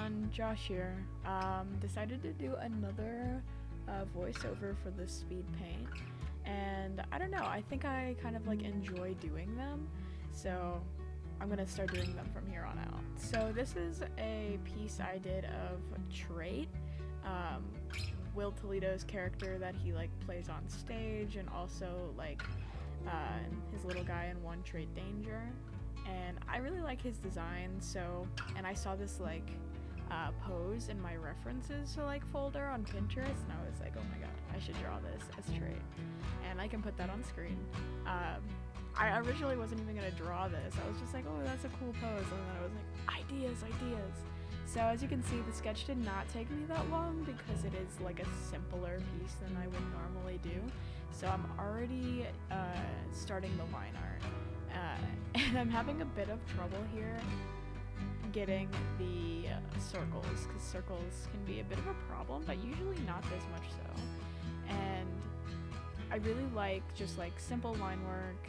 everyone, Josh here. Decided to do another voiceover for the Speedpaint, and I don't know, I think I kind of like enjoy doing them, so I'm gonna start doing them from here on out. So this is a piece I did of Trait, um, Will Toledo's character that he like plays on stage, and also like his little guy in One Trait Danger. And I really like his design, and I saw this like pose in my references to like folder on Pinterest, and I was like, oh my god, I should draw this as Trait, and I can put that on screen. I originally wasn't even gonna draw this. I was just like, oh, that's a cool pose, and then I was like, ideas. So as you can see, the sketch did not take me that long because it is like a simpler piece than I would normally do. So I'm already starting the line art. And I'm having a bit of trouble here getting the circles, because circles can be a bit of a problem, but usually not this much so. And I really like just like simple line work,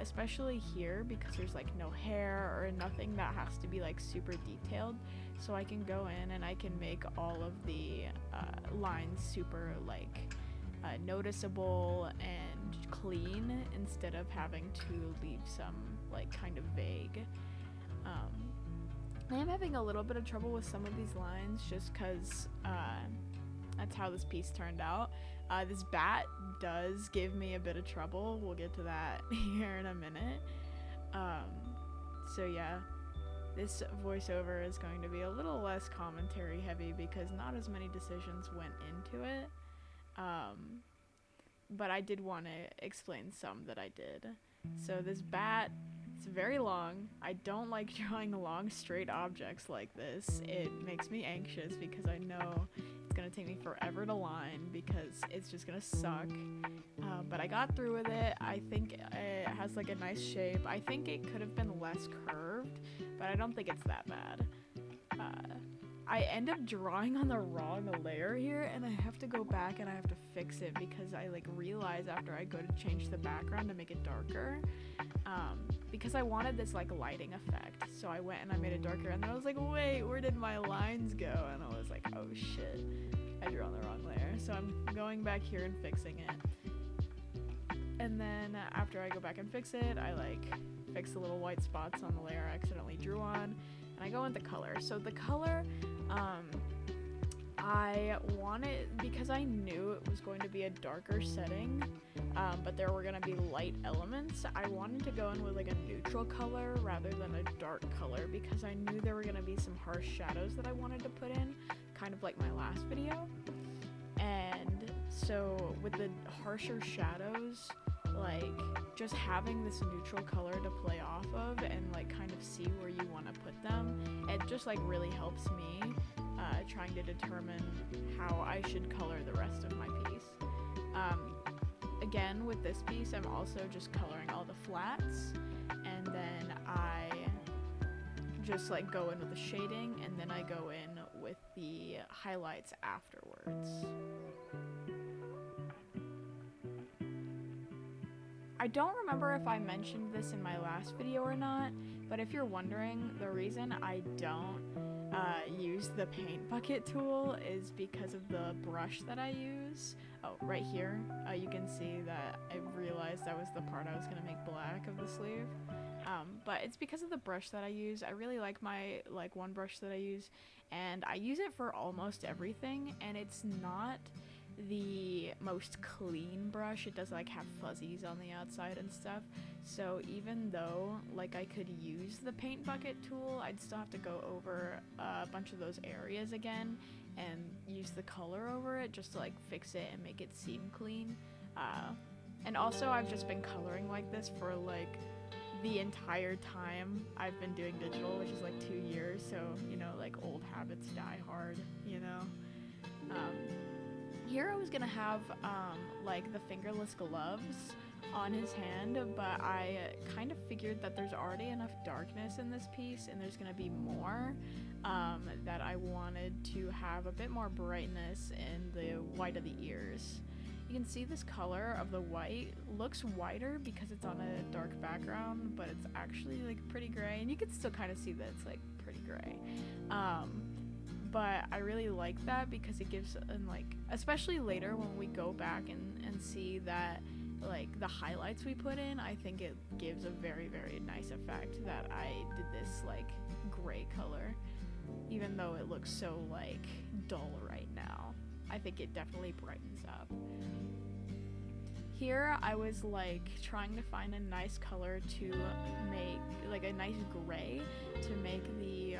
especially here because there's like no hair or nothing that has to be like super detailed, so I can go in and I can make all of the lines super like noticeable and clean instead of having to leave some like kind of vague. I am having a little bit of trouble with some of these lines just because that's how this piece turned out. This bat does give me a bit of trouble. We'll get to that here in a minute. So yeah, this voiceover is going to be a little less commentary heavy because not as many decisions went into it. But I did want to explain some that I did. So this bat, it's very long. I don't like drawing long straight objects like this. It makes me anxious because I know it's gonna take me forever to line because it's just gonna suck. But I got through with it. I think it has like a nice shape. I think it could have been less curved, but I don't think it's that bad. I end up drawing on the wrong layer here, and I have to go back and I have to fix it because I like realize after I go to change the background to make it darker, because I wanted this like lighting effect, so I went and I made it darker, and then I was like, wait, where did my lines go? And I was like, oh shit, I drew on the wrong layer. So I'm going back here and fixing it, and then after I go back and fix it, I like fix the little white spots on the layer I accidentally drew on, and I go into color. So the color, I wanted, because I knew it was going to be a darker setting, but there were going to be light elements, I wanted to go in with like a neutral color rather than a dark color because I knew there were going to be some harsh shadows that I wanted to put in, kind of like my last video. And so with the harsher shadows, like just having this neutral color to play off of and like kind of see where you want to put them, it just like really helps me trying to determine how I should color the rest of my piece. Again, with this piece, I'm also just coloring all the flats, and then I just like go in with the shading, and then I go in with the highlights afterwards. I don't remember if I mentioned this in my last video or not, but if you're wondering, the reason I don't use the paint bucket tool is because of the brush that I use. Oh, right here, you can see that I realized that was the part I was going to make black of the sleeve. But it's because of the brush that I use. I really like my one brush that I use, and I use it for almost everything, and it's not the most clean brush. It does like have fuzzies on the outside and stuff, so even though like I could use the paint bucket tool, I'd still have to go over a bunch of those areas again and use the color over it just to like fix it and make it seem clean. And also I've just been coloring like this for like the entire time I've been doing digital, which is like 2 years, so you know, like old habits die hard, you know. Here I was gonna have like the fingerless gloves on his hand, but I kind of figured that there's already enough darkness in this piece and there's gonna be more, that I wanted to have a bit more brightness in the white of the ears. You can see this color of the white looks whiter because it's on a dark background, but it's actually like pretty gray, and you can still kind of see that it's like pretty gray. but I really like that because it gives, and like, especially later when we go back and see that like the highlights we put in, I think it gives a very, very nice effect that I did this like gray color, even though it looks so like dull right now. I think it definitely brightens up. Here I was like trying to find a nice color to make, like a nice gray to make the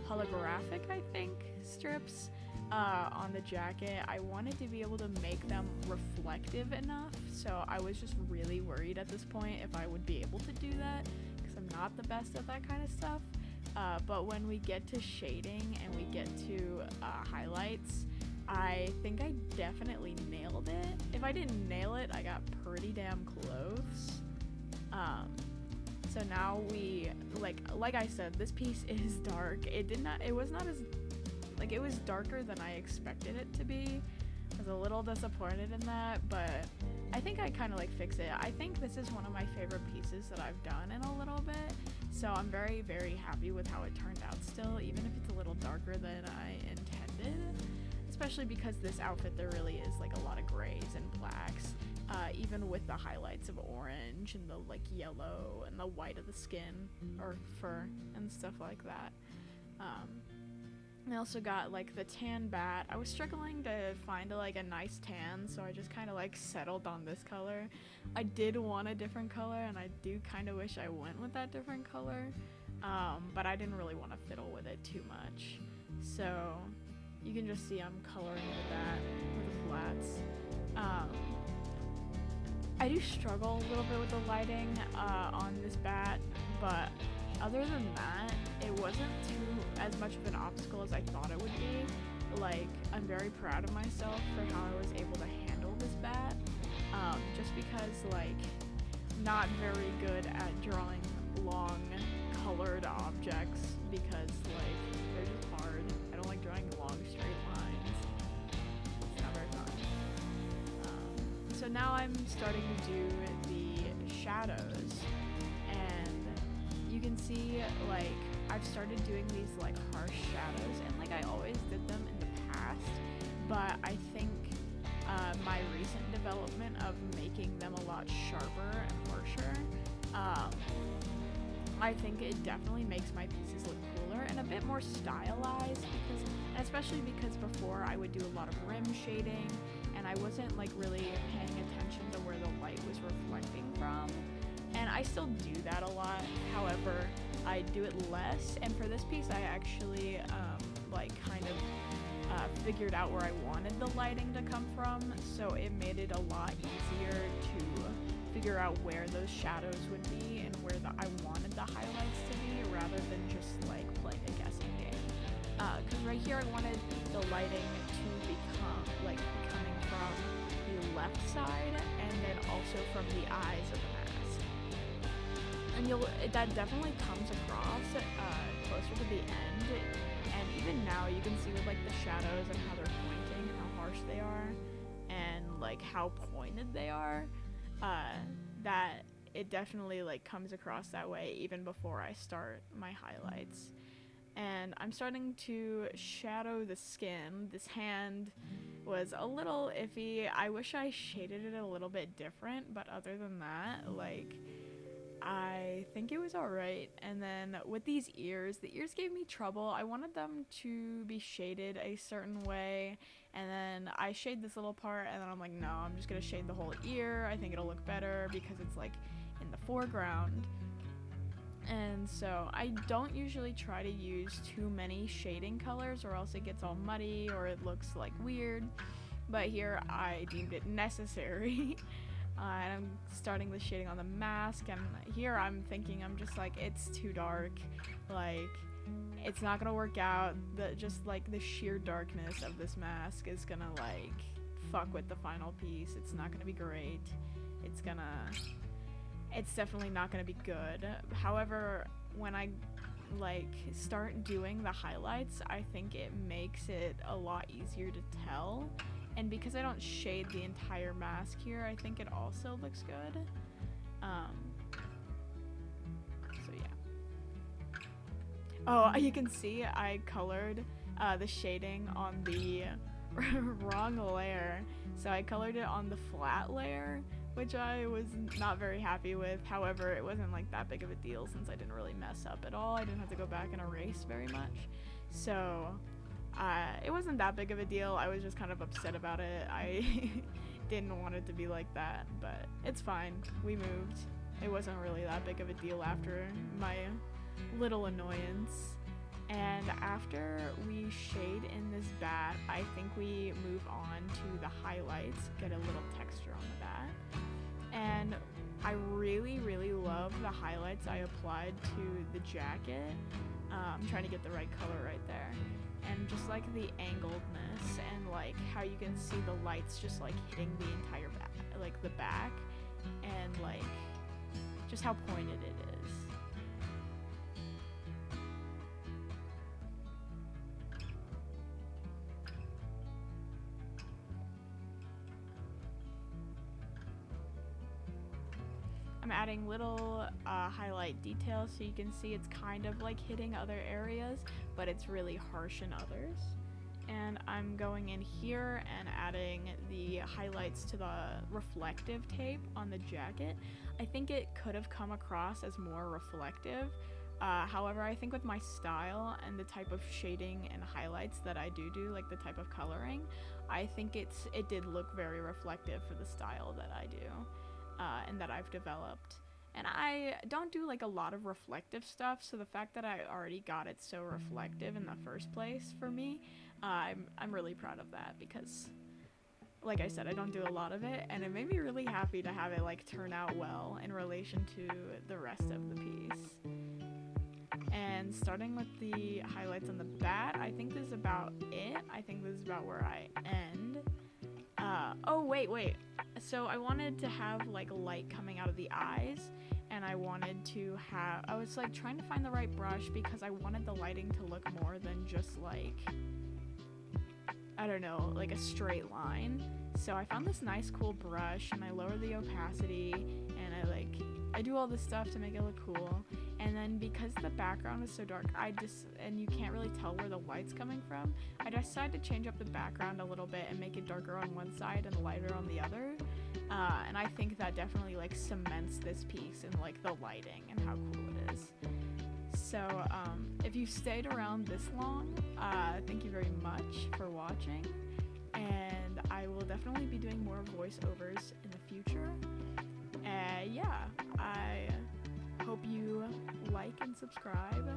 holographic, I think, strips on the jacket. I wanted to be able to make them reflective enough, so I was just really worried at this point if I would be able to do that, because I'm not the best at that kind of stuff. But when we get to shading and we get to highlights, I think I definitely nailed it. If I didn't nail it, I got pretty damn close. So now we, like I said, this piece is dark. It was not as, like, it was darker than I expected it to be. I was a little disappointed in that, but I think I kind of like fix it. I think this is one of my favorite pieces that I've done in a little bit, so I'm very, very happy with how it turned out still, even if it's a little darker than I intended, especially because this outfit, there really is like a lot of grays and blacks, even with the highlights of orange and the like yellow and the white of the skin or fur and stuff like that. I also got like the tan bat. I was struggling to find like a nice tan, so I just kind of like settled on this color. I did want a different color, and I do kind of wish I went with that different color, but I didn't really want to fiddle with it too much. So you can just see I'm coloring with that, with the flats. I do struggle a little bit with the lighting on this bat, but other than that, it wasn't as much of an obstacle as I thought it would be. Like, I'm very proud of myself for how I was able to handle this bat, just because, like, I'm not very good at drawing long colored objects because, like, they're just hard. I don't like drawing long straight lines. It's not very fun. So now I'm starting to do the shadows, and you can see, like, I've started doing these like harsh shadows, and like I always did them in the past, but I think my recent development of making them a lot sharper and harsher, I think it definitely makes my pieces look cooler and a bit more stylized, especially because before I would do a lot of rim shading and I wasn't like really paying attention to where the light was reflecting from. And I still do that a lot, however, I do it less, and for this piece I actually figured out where I wanted the lighting to come from, so it made it a lot easier to figure out where those shadows would be and where I wanted the highlights to be, rather than just like playing a guessing game. Because right here I wanted the lighting to becoming from the left side and then also from the eyes of the mask. And that definitely comes across closer to the end, and even now you can see with like the shadows and how they're pointing and how harsh they are and like how pointed they are, that it definitely like comes across that way even before I start my highlights. And I'm starting to shadow the skin. This hand was a little iffy. I wish I shaded it a little bit different, but other than that, like, I think it was alright. And then with these ears, the ears gave me trouble. I wanted them to be shaded a certain way, and then I shade this little part, and then I'm like, no, I'm just gonna shade the whole ear. I think it'll look better because it's like in the foreground. And so I don't usually try to use too many shading colors, or else it gets all muddy or it looks like weird, but here I deemed it necessary. And I'm starting the shading on the mask, and here I'm thinking, I'm just like, it's too dark, like, it's not gonna work out. Just like the sheer darkness of this mask is gonna like fuck with the final piece. It's not gonna be great. It's definitely not gonna be good. However, when I like start doing the highlights, I think it makes it a lot easier to tell. And because I don't shade the entire mask here, I think it also looks good. So yeah. Oh, you can see I colored the shading on the wrong layer. So I colored it on the flat layer, which I was not very happy with. However, it wasn't like that big of a deal since I didn't really mess up at all. I didn't have to go back and erase very much. So it wasn't that big of a deal. I was just kind of upset about it. I didn't want it to be like that, but it's fine. We moved. It wasn't really that big of a deal after my little annoyance. And after we shade in this bat, I think we move on to the highlights, get a little texture on the bat. And I really, really love the highlights I applied to the jacket. I'm trying to get the right color right there. And just like the angledness and like how you can see the lights just like hitting the entire back, like the back, and like just how pointed it is. I'm adding little highlight details so you can see it's kind of like hitting other areas, but it's really harsh in others. And I'm going in here and adding the highlights to the reflective tape on the jacket. I think it could have come across as more reflective. However, I think with my style and the type of shading and highlights that I do, like the type of coloring, I think it did look very reflective for the style that I do. And that I've developed. And I don't do like a lot of reflective stuff, so the fact that I already got it so reflective in the first place for me, I'm really proud of that, because like I said, I don't do a lot of it, and it made me really happy to have it like turn out well in relation to the rest of the piece. And starting with the highlights on the bat, I think this is about it. I think this is about where I end. Oh wait, so I wanted to have like light coming out of the eyes, and I was like trying to find the right brush because I wanted the lighting to look more than just like, I don't know, like a straight line. So I found this nice cool brush, and I lower the opacity, and I do all this stuff to make it look cool. And then because the background is so dark, and you can't really tell where the light's coming from, I decided to change up the background a little bit and make it darker on one side and lighter on the other. And I think that definitely like cements this piece in like the lighting and how cool it is. So if you've stayed around this long, thank you very much for watching. And I will definitely be doing more voiceovers in the future. Yeah, I hope you like and subscribe.